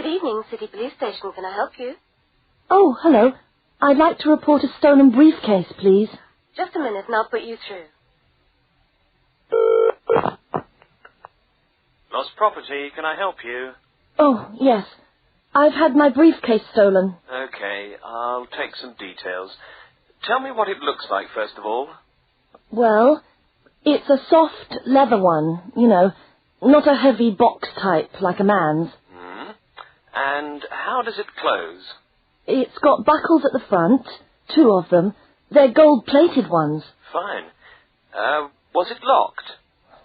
Good evening, City Police Station. Can I help you? Oh, hello. I'd like to report a stolen briefcase, please. Just a minute and I'll put you through. Lost property, can I help you? Oh, yes. I've had my briefcase stolen. Okay, I'll take some details. Tell me what it looks like, first of all. Well, it's a soft leather one, you know, not a heavy box type like a man's. And how does it close? It's got buckles at the front, 2 of them. They're gold-plated ones. Fine. Was it locked?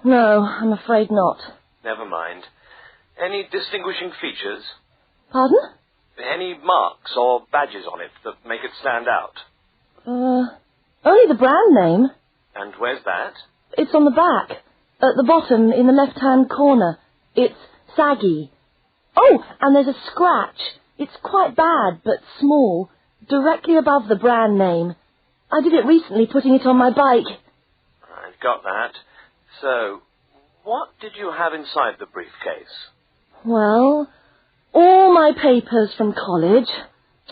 No, I'm afraid not. Never mind. Any distinguishing features? Pardon? Any marks or badges on it that make it stand out? Only the brand name. And where's that? It's on the back, at the bottom in the left-hand corner. It's saggy. Oh, and there's a scratch. It's quite bad, but small, directly above the brand name. I did it recently, putting it on my bike. I've got that. So, what did you have inside the briefcase? Well, all my papers from college.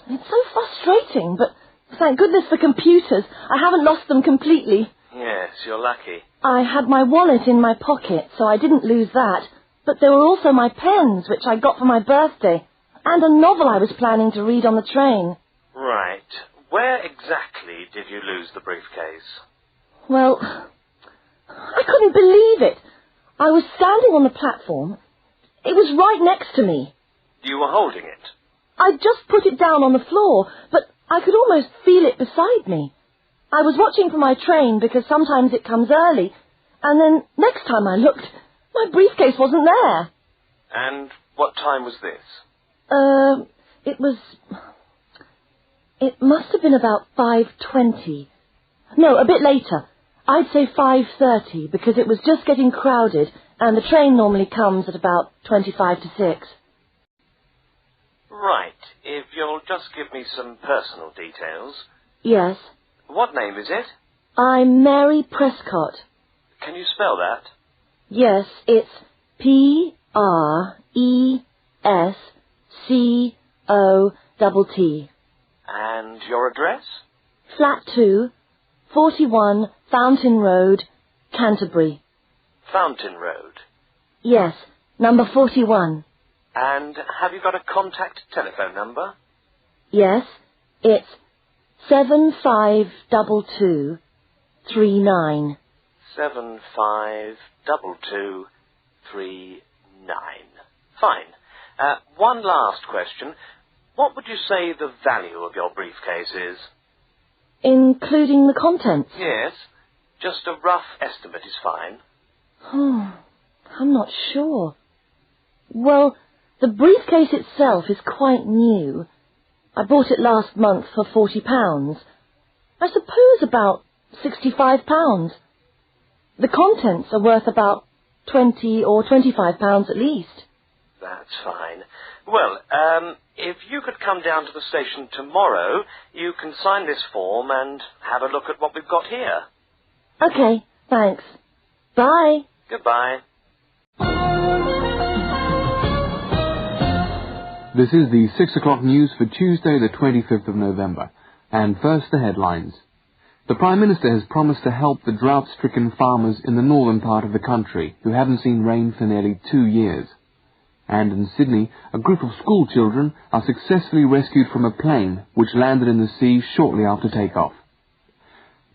It's so frustrating, but thank goodness for computers. I haven't lost them completely. Yes, you're lucky. I had my wallet in my pocket, so I didn't lose that. But there were also my pens, which I got for my birthday, and a novel I was planning to read on the train. Right. Where exactly did you lose the briefcase? Well, I couldn't believe it. I was standing on the platform. It was right next to me. You were holding it? I'd just put it down on the floor, but I could almost feel it beside me. I was watching for my train because sometimes it comes early, and then next time I looked, my briefcase wasn't there. And what time was this? It must have been about 5:20. No, a bit later. I'd say 5:30 because it was just getting crowded and the train normally comes at about 25 to 6. Right. If you'll just give me some personal details. Yes. What name is it? I'm Mary Prescott. Can you spell that? Yes, it's Prescott. And your address? Flat 2, 41 Fountain Road, Canterbury. Fountain Road. Yes, number 41. And have you got a contact telephone number? Yes, it's 752239. 752239. Fine. One last question. What would you say the value of your briefcase is? Including the contents? Yes. Just a rough estimate is fine. Oh, I'm not sure. Well, the briefcase itself is quite new. I bought it last month for £40. I suppose about £65. The contents are worth about £20 or £25 at least. That's fine. Well, if you could come down to the station tomorrow, you can sign this form and have a look at what we've got here. Okay, thanks. Bye. Goodbye. This is the 6 o'clock news for Tuesday the 25th of November. And first the headlines. The Prime Minister has promised to help the drought-stricken farmers in the northern part of the country who haven't seen rain for nearly 2 years. And in Sydney, a group of school children are successfully rescued from a plane which landed in the sea shortly after takeoff.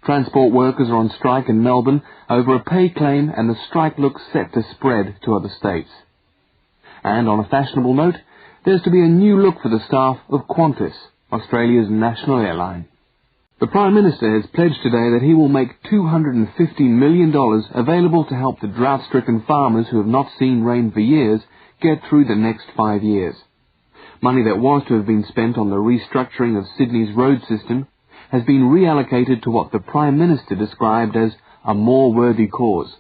Transport workers are on strike in Melbourne over a pay claim, and the strike looks set to spread to other states. And on a fashionable note, there's to be a new look for the staff of Qantas, Australia's national airline. The Prime Minister has pledged today that he will make $250 million available to help the drought-stricken farmers who have not seen rain for years get through the next 5 years. Money that was to have been spent on the restructuring of Sydney's road system has been reallocated to what the Prime Minister described as a more worthy cause.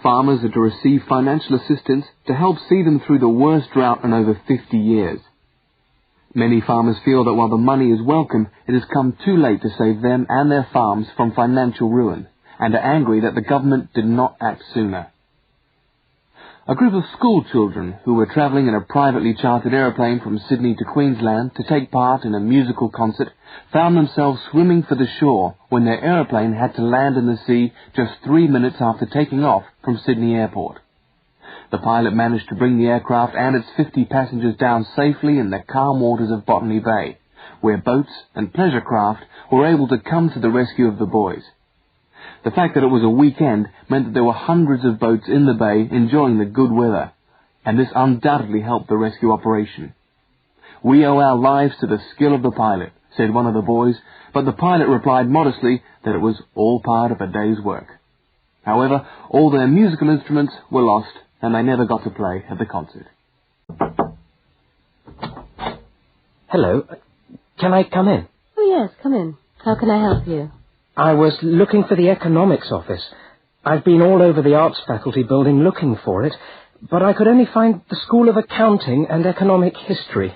Farmers are to receive financial assistance to help see them through the worst drought in over 50 years. Many farmers feel that while the money is welcome, it has come too late to save them and their farms from financial ruin, and are angry that the government did not act sooner. A group of school children who were travelling in a privately chartered aeroplane from Sydney to Queensland to take part in a musical concert found themselves swimming for the shore when their aeroplane had to land in the sea just 3 minutes after taking off from Sydney Airport. The pilot managed to bring the aircraft and its 50 passengers down safely in the calm waters of Botany Bay, where boats and pleasure craft were able to come to the rescue of the boys. The fact that it was a weekend meant that there were hundreds of boats in the bay enjoying the good weather, and this undoubtedly helped the rescue operation. "We owe our lives to the skill of the pilot," said one of the boys, but the pilot replied modestly that it was all part of a day's work. However, all their musical instruments were lost, and they never got to play at the concert. Hello. Can I come in? Oh, yes, come in. How can I help you? I was looking for the economics office. I've been all over the arts faculty building looking for it, but I could only find the School of Accounting and Economic History.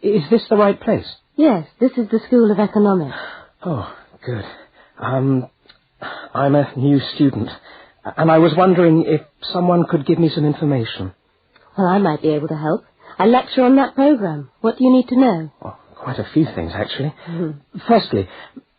Is this the right place? Yes, this is the School of Economics. Oh, good. I'm a new student, and I was wondering if someone could give me some information. Well, I might be able to help. I lecture on that program. What do you need to know? Oh, quite a few things, actually. Firstly,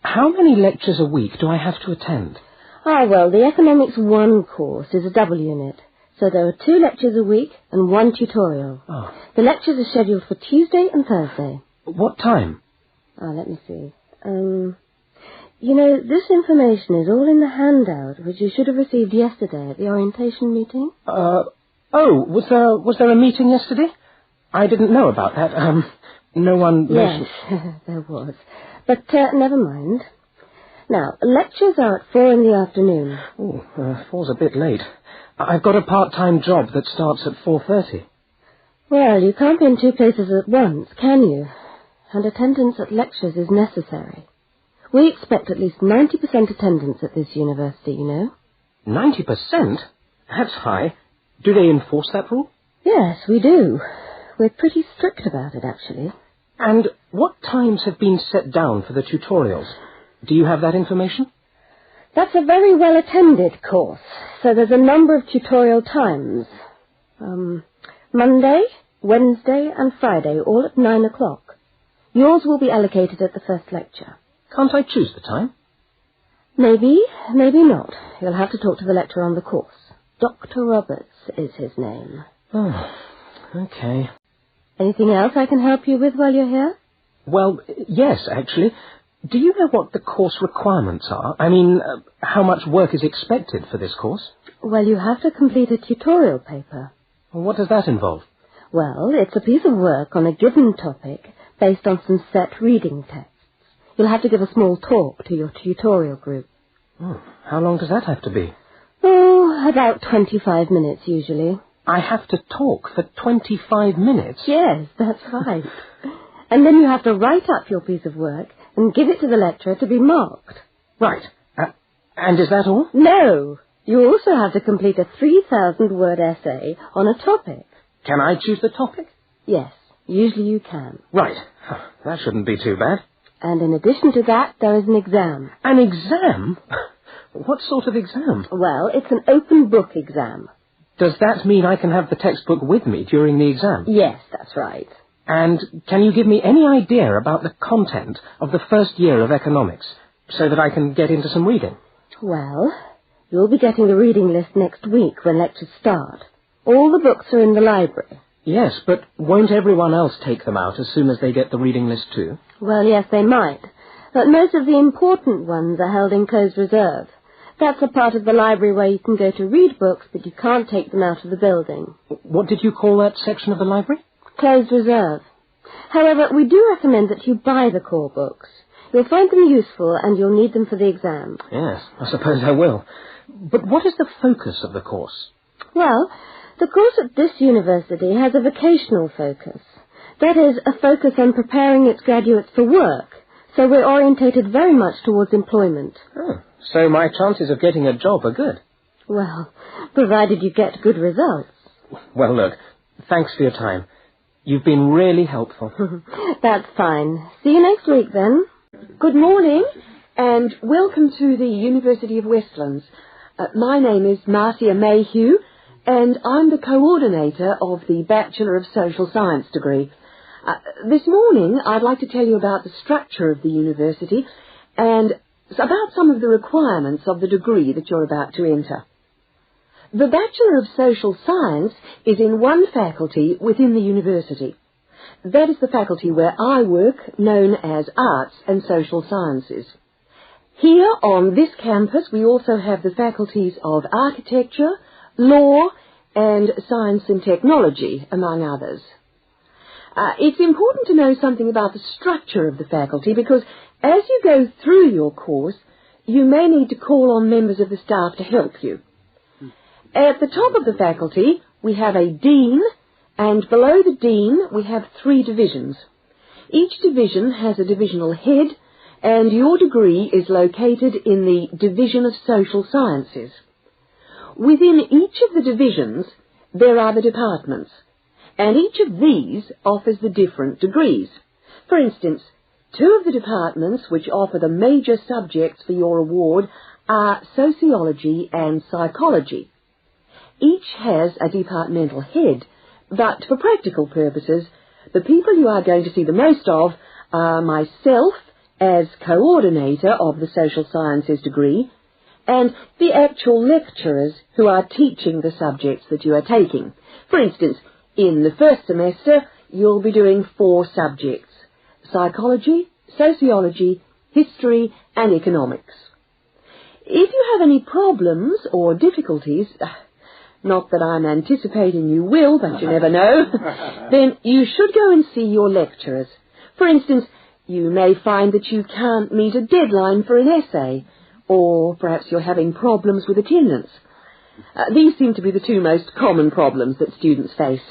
how many lectures a week do I have to attend? Well, the Economics 1 course is a double unit. So there are 2 lectures a week and 1 tutorial. Oh. The lectures are scheduled for Tuesday and Thursday. What time? Let me see. This information is all in the handout, which you should have received yesterday at the orientation meeting. Was there a meeting yesterday? I didn't know about that. No one mentioned... Yes, there was. But never mind. Now, lectures are at 4 in the afternoon. Oh, 4's a bit late. I've got a part-time job that starts at 4:30. Well, you can't be in 2 places at once, can you? And attendance at lectures is necessary. We expect at least 90% attendance at this university, you know. 90%? That's high. Do they enforce that rule? Yes, we do. We're pretty strict about it, actually. And what times have been set down for the tutorials? Do you have that information? That's a very well-attended course, so there's a number of tutorial times. Monday, Wednesday and Friday, all at 9 o'clock. Yours will be allocated at the first lecture. Can't I choose the time? Maybe, maybe not. You'll have to talk to the lecturer on the course. Dr. Roberts is his name. Oh, okay. Anything else I can help you with while you're here? Well, yes, actually. Do you know what the course requirements are? I mean, how much work is expected for this course? Well, you have to complete a tutorial paper. What does that involve? Well, it's a piece of work on a given topic based on some set reading texts. You'll have to give a small talk to your tutorial group. Oh, how long does that have to be? Oh, about 25 minutes usually. I have to talk for 25 minutes? Yes, that's right. And then you have to write up your piece of work and give it to the lecturer to be marked. Right. And is that all? No. You also have to complete a 3,000-word essay on a topic. Can I choose the topic? Yes, usually you can. Right. That shouldn't be too bad. And in addition to that, there is an exam. An exam? What sort of exam? Well, it's an open book exam. Does that mean I can have the textbook with me during the exam? Yes, that's right. And can you give me any idea about the content of the first year of economics, so that I can get into some reading? Well, you'll be getting the reading list next week when lectures start. All the books are in the library. Yes, but won't everyone else take them out as soon as they get the reading list too? Well, yes, they might. But most of the important ones are held in closed reserve. That's a part of the library where you can go to read books, but you can't take them out of the building. What did you call that section of the library? Closed reserve. However, we do recommend that you buy the core books. You'll find them useful and you'll need them for the exam. Yes, I suppose I will. But what is the focus of the course? Well, the course at this university has a vocational focus. That is, a focus on preparing its graduates for work. So we're orientated very much towards employment. Oh, so my chances of getting a job are good? Well, provided you get good results. Well, look, thanks for your time. You've been really helpful. That's fine. See you next week, then. Good morning, and welcome to the University of Westlands. My name is Marcia Mayhew, and I'm the coordinator of the Bachelor of Social Science degree. This morning I'd like to tell you about the structure of the university and about some of the requirements of the degree that you're about to enter. The Bachelor of Social Science is in one faculty within the university. That is the faculty where I work, known as Arts and Social Sciences. Here on this campus we also have the faculties of Architecture, Law and Science and Technology, among others. It's important to know something about the structure of the faculty because as you go through your course, you may need to call on members of the staff to help you. At the top of the faculty, we have a dean, and below the dean, we have 3 divisions. Each division has a divisional head, and your degree is located in the Division of Social Sciences. Within each of the divisions, there are the departments, and each of these offers the different degrees. For instance, 2 of the departments which offer the major subjects for your award are Sociology and Psychology. Each has a departmental head, but for practical purposes, the people you are going to see the most of are myself as coordinator of the Social Sciences degree, and the actual lecturers who are teaching the subjects that you are taking. For instance, in the first semester, you'll be doing 4 subjects: psychology, sociology, history, and economics. If you have any problems or difficulties, not that I'm anticipating you will, but you never know, then you should go and see your lecturers. For instance, you may find that you can't meet a deadline for an essay, or perhaps you're having problems with attendance. These seem to be the 2 most common problems that students face.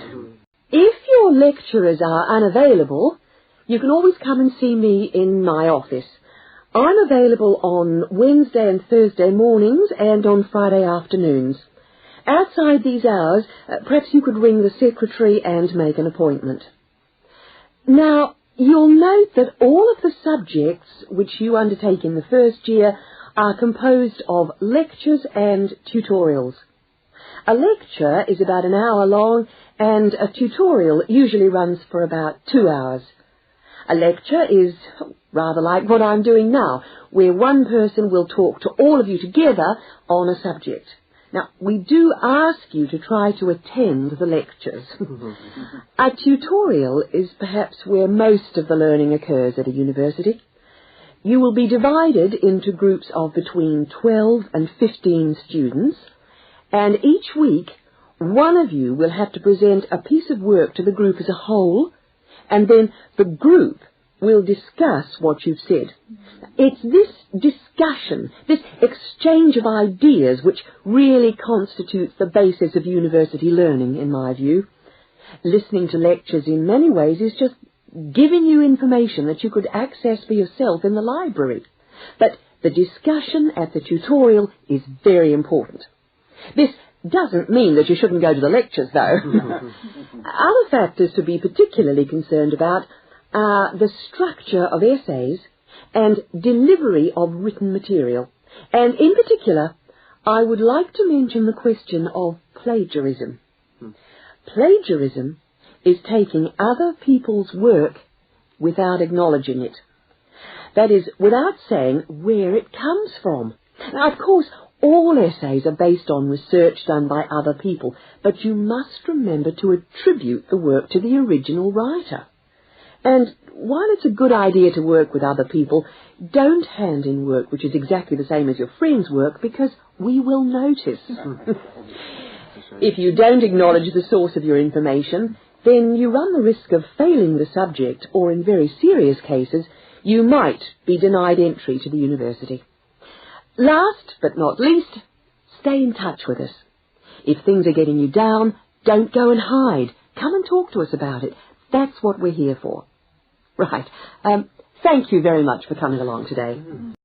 If your lecturers are unavailable, you can always come and see me in my office. I'm available on Wednesday and Thursday mornings and on Friday afternoons. Outside these hours, perhaps you could ring the secretary and make an appointment. Now, you'll note that all of the subjects which you undertake in the first year are composed of lectures and tutorials. A lecture is about an hour long, and a tutorial usually runs for about 2 hours. A lecture is rather like what I'm doing now, where one person will talk to all of you together on a subject. Now, we do ask you to try to attend the lectures. A tutorial is perhaps where most of the learning occurs at a university. You will be divided into groups of between 12 and 15 students, and each week one of you will have to present a piece of work to the group as a whole, and then the group will discuss what you've said. It's this discussion, this exchange of ideas, which really constitutes the basis of university learning, in my view. Listening to lectures in many ways is just giving you information that you could access for yourself in the library. But the discussion at the tutorial is very important. This doesn't mean that you shouldn't go to the lectures, though. Other factors to be particularly concerned about are the structure of essays and delivery of written material. And in particular, I would like to mention the question of plagiarism. Plagiarism is taking other people's work without acknowledging it. That is, without saying where it comes from. Now, of course, all essays are based on research done by other people, but you must remember to attribute the work to the original writer. And while it's a good idea to work with other people, don't hand in work which is exactly the same as your friend's work, because we will notice. If you don't acknowledge the source of your information, then you run the risk of failing the subject, or in very serious cases, you might be denied entry to the university. Last but not least, stay in touch with us. If things are getting you down, don't go and hide. Come and talk to us about it. That's what we're here for. Right. Thank you very much for coming along today.